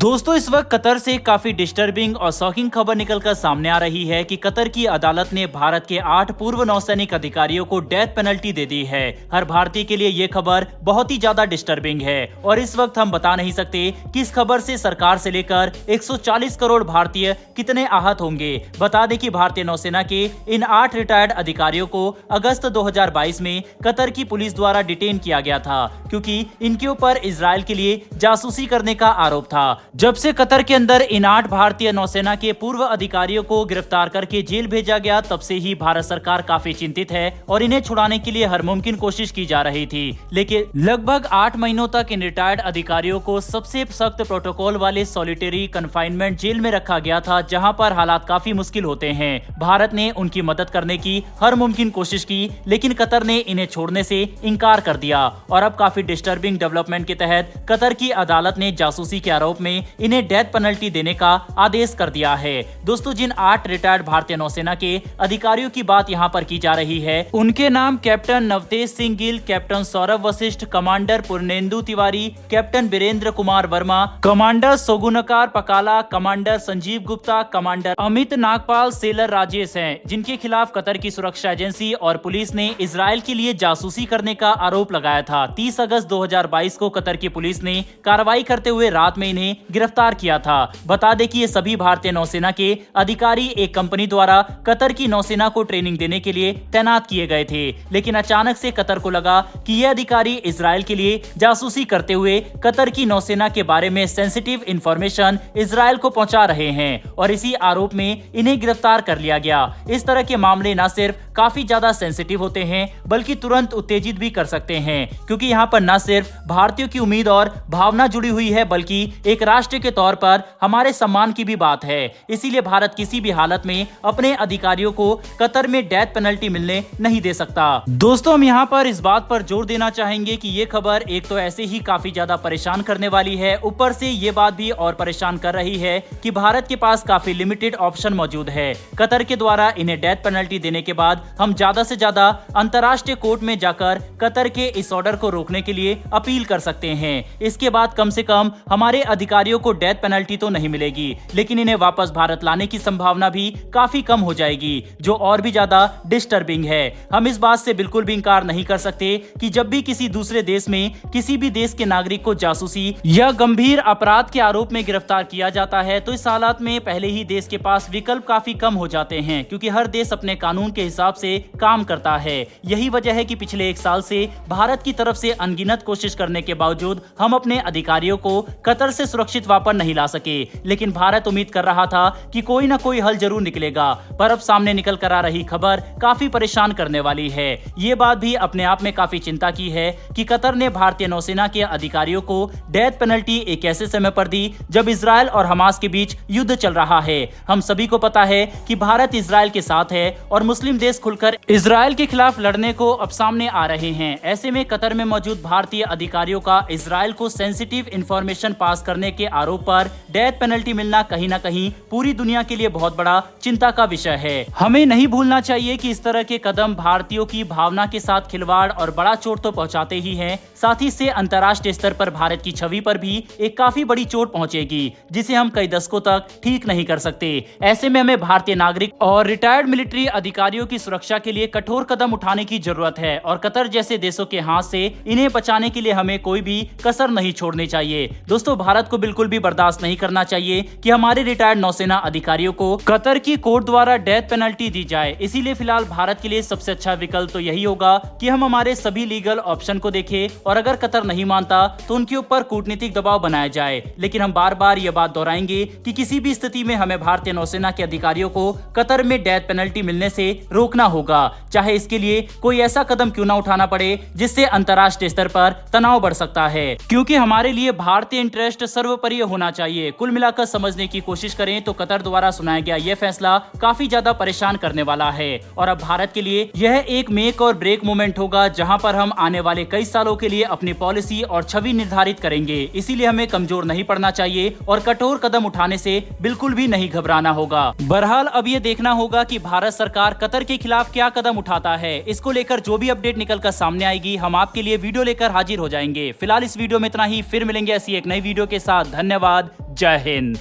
दोस्तों इस वक्त कतर से काफी डिस्टर्बिंग और शॉकिंग खबर निकलकर सामने आ रही है कि कतर की अदालत ने भारत के 8 पूर्व नौसैनिक अधिकारियों को डेथ पेनल्टी दे दी है। हर भारतीय के लिए ये खबर बहुत ही ज्यादा डिस्टर्बिंग है और इस वक्त हम बता नहीं सकते कि इस खबर से सरकार से लेकर 140 करोड़ भारतीय कितने आहत होंगे। बता दें कि भारतीय नौसेना के इन 8 रिटायर्ड अधिकारियों को अगस्त 2022 में कतर की पुलिस द्वारा डिटेन किया गया था क्योंकि इनके ऊपर इजराइल के लिए जासूसी करने का आरोप था। जब से कतर के अंदर इन 8 भारतीय नौसेना के पूर्व अधिकारियों को गिरफ्तार करके जेल भेजा गया, तब से ही भारत सरकार काफी चिंतित है और इन्हें छुड़ाने के लिए हर मुमकिन कोशिश की जा रही थी। लेकिन लगभग 8 महीनों तक इन रिटायर्ड अधिकारियों को सबसे सख्त प्रोटोकॉल वाले सॉलिटरी कन्फाइनमेंट जेल में रखा गया था, जहां पर हालात काफी मुश्किल होते हैं। भारत ने उनकी मदद करने की हर मुमकिन कोशिश की, लेकिन कतर ने इन्हें छोड़ने से इनकार कर दिया और अब काफी डिस्टर्बिंग डेवलपमेंट के तहत कतर की अदालत ने जासूसी के आरोप में इन्हें डेथ पेनल्टी देने का आदेश कर दिया है। दोस्तों जिन 8 रिटायर्ड भारतीय नौसेना के अधिकारियों की बात यहाँ पर की जा रही है, उनके नाम captain Navtej Singh Gill, captain Saurabh Vashisht, commander Purnendu Tiwari, captain Virendra Kumar Verma, commander Sugunakar Pakala, commander Sanjeev Gupta, commander Amit Nagpal, sailor Rajesh हैं, जिनके खिलाफ कतर की सुरक्षा एजेंसी और पुलिस ने इजराइल के लिए जासूसी करने का आरोप लगाया था। 30 अगस्त 2022 को कतर की पुलिस ने कार्रवाई करते हुए रात में इन्हें गिरफ्तार किया था। बता दें कि ये सभी भारतीय नौसेना के अधिकारी एक कंपनी द्वारा कतर की नौसेना को ट्रेनिंग देने के लिए तैनात किए गए थे, लेकिन अचानक से कतर को लगा कि ये अधिकारी इजराइल के लिए जासूसी करते हुए कतर की नौसेना के बारे में सेंसिटिव इंफॉर्मेशन इजराइल को पहुंचा रहे हैं और इसी आरोप में इन्हें गिरफ्तार कर लिया गया। इस तरह के मामले न सिर्फ काफी ज्यादा सेंसिटिव होते हैं बल्कि तुरंत उत्तेजित भी कर सकते हैं, क्योंकि यहाँ पर न सिर्फ भारतीयों की उम्मीद और भावना जुड़ी हुई है बल्कि एक राष्ट्र के तौर पर हमारे सम्मान की भी बात है। इसीलिए भारत किसी भी हालत में अपने अधिकारियों को कतर में डेथ पेनल्टी मिलने नहीं दे सकता। दोस्तों हम यहाँ पर इस बात पर जोर देना चाहेंगे कि ये खबर एक तो ऐसे ही काफी ज्यादा परेशान करने वाली है, ऊपर से ये बात भी और परेशान कर रही है कि भारत के पास काफी लिमिटेड ऑप्शन मौजूद है। कतर के द्वारा इन्हें डेथ पेनल्टी देने के बाद हम ज्यादा से ज्यादा अंतर्राष्ट्रीय कोर्ट में जाकर कतर के इस ऑर्डर को रोकने के लिए अपील कर सकते हैं। इसके बाद कम से कम हमारे अधिकारियों को डेथ पेनल्टी तो नहीं मिलेगी, लेकिन इन्हें वापस भारत लाने की संभावना भी काफी कम हो जाएगी, जो और भी ज्यादा डिस्टर्बिंग है। हम इस बात से बिल्कुल भी इंकार नहीं कर सकते कि जब भी किसी दूसरे देश में किसी भी देश के नागरिक को जासूसी या गंभीर अपराध के आरोप में गिरफ्तार किया जाता है, तो इस हालात में पहले ही देश के पास विकल्प काफी कम हो जाते हैं, क्योंकि हर देश अपने कानून के हिसाब से काम करता है। यही वजह है कि पिछले 1 साल से भारत की तरफ से अनगिनत कोशिश करने के बावजूद हम अपने अधिकारियों को कतर से सुरक्षित वापस नहीं ला सके, लेकिन भारत उम्मीद कर रहा था कि कोई ना कोई हल जरूर निकलेगा। पर अब सामने निकल कर आ रही खबर काफी परेशान करने वाली है। ये बात भी अपने आप में काफी चिंता की है कि कतर ने भारतीय नौसेना के अधिकारियों को डेथ पेनल्टी एक ऐसे समय पर दी जब इजराइल और हमास के बीच युद्ध चल रहा है। हम सभी को पता है कि भारत इजराइल के साथ है और मुस्लिम देश खुलकर इजराइल के खिलाफ लड़ने को अब सामने आ रहे हैं। ऐसे में कतर में मौजूद भारतीय अधिकारियों का इजराइल को सेंसिटिव इंफॉर्मेशन पास करने के आरोप पर डेथ पेनल्टी मिलना कहीं ना कहीं पूरी दुनिया के लिए बहुत बड़ा चिंता का विषय है। हमें नहीं भूलना चाहिए कि इस तरह के कदम भारतीयों की भावना के साथ खिलवाड़ और बड़ा चोट तो पहुंचाते ही हैं, साथ ही से अंतर्राष्ट्रीय स्तर पर भारत की छवि पर भी एक काफी बड़ी चोट पहुंचेगी, जिसे हम कई दशकों तक ठीक नहीं कर सकते। ऐसे में हमें भारतीय नागरिक और रिटायर्ड मिलिट्री अधिकारियों की सुरक्षा के लिए कठोर कदम उठाने की जरूरत है और कतर जैसे देशों के हाथ से इन्हें बचाने के लिए हमें कोई भी कसर नहीं छोड़नी चाहिए। दोस्तों भारत को बिल्कुल भी बर्दाश्त नहीं करना चाहिए कि हमारे रिटायर्ड नौसेना अधिकारियों को कतर की कोर्ट द्वारा डेथ पेनल्टी दी जाए। इसीलिए फिलहाल भारत के लिए सबसे अच्छा विकल्प तो यही होगा कि हम हमारे सभी लीगल ऑप्शन को देखें और अगर कतर नहीं मानता तो उनके ऊपर कूटनीतिक दबाव बनाया जाए। लेकिन हम बार बार ये बात दोहराएंगे कि किसी भी स्थिति में हमें भारतीय नौसेना के अधिकारियों को कतर में डेथ पेनल्टी मिलने से रोकना होगा, चाहे इसके लिए कोई ऐसा कदम क्यों ना उठाना पड़े जिससे अंतर्राष्ट्रीय स्तर पर तनाव बढ़ सकता है, क्योंकि हमारे लिए भारतीय इंटरेस्ट सर्वोपरि होना चाहिए। कुल मिलाकर समझने की कोशिश करें तो कतर द्वारा सुनाया गया यह फैसला काफी ज्यादा परेशान करने वाला है और अब भारत के लिए यह एक मेक और ब्रेक मोमेंट होगा, जहां पर हम आने वाले कई सालों के लिए अपनी पॉलिसी और छवि निर्धारित करेंगे। इसीलिए हमें कमजोर नहीं पड़ना चाहिए और कठोर कदम उठाने से बिल्कुल भी नहीं घबराना होगा। बहरहाल अब ये देखना होगा कि भारत सरकार कतर के खिलाफ क्या कदम उठाता है। इसको लेकर जो भी अपडेट निकलकर सामने आएगी हम आपके लिए वीडियो लेकर हाजिर हो जाएंगे। फिलहाल इस वीडियो में इतना ही, फिर मिलेंगे ऐसी एक नई वीडियो के साथ। धन्यवाद। जय हिंद।